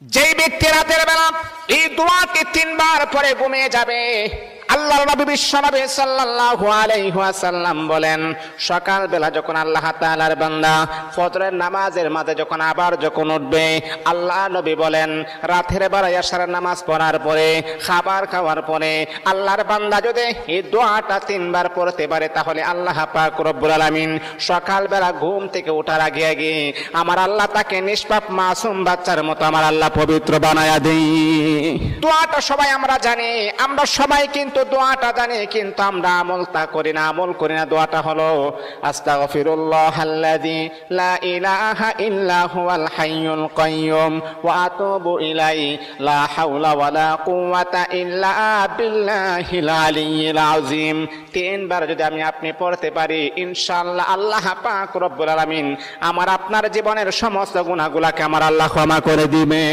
যেই ব্যক্তি রাতের বেলা এই দোয়াটি 3 বার পরে ঘুমিয়ে যাবে, আল্লাহর নবী বিশ্বনবী সাল্লাল্লাহু আলাইহি ওয়াসাল্লাম বলেন, সকাল বেলা যখন আল্লাহ তাআলার বান্দা ফজরের নামাজের মাঝে যখন উঠবে, আল্লাহ নবী বলেন রাতের বেলা এশার নামাজ পড়ার পরে, খাবার খাওয়ার পরে আল্লাহর বান্দা যদি এই দোয়াটা 3 বার পড়তে পারে, তাহলে আল্লাহ পাক রব্বুল আলামিন সকাল বেলা ঘুম থেকে ওঠার আগে আগে আমার আল্লাহ তাকে নিষ্পাপ মাসুম বাচ্চার মতো আমার আল্লাহ পবিত্র বানায়া দেই। দোয়াটা সবাই আমরা জানি, আমরা সবাই কিন্তু দোয়াটা জানি, কিন্তু আমরা আমল করি না। দোয়াটা হলো আস্তাগফিরুল্লাহাল্লাযী লা ইলাহা ইল্লা হুয়াল হাইয়ুল কাইয়্যুম ওয়া আতুবু ইলাইহি লা হাওলা ওয়ালা কুওয়াতা ইল্লা বিল্লাহিল আলিয়্যিল আযীম। 3 বার যদি আপনি পড়তে পারি, ইনশাআল্লাহ আল্লাহ পাক রব্বুল আলামিন আমার আপনার জীবনের সমস্ত গুনাহগুলোকে আমার আল্লাহ ক্ষমা করে দিবেন।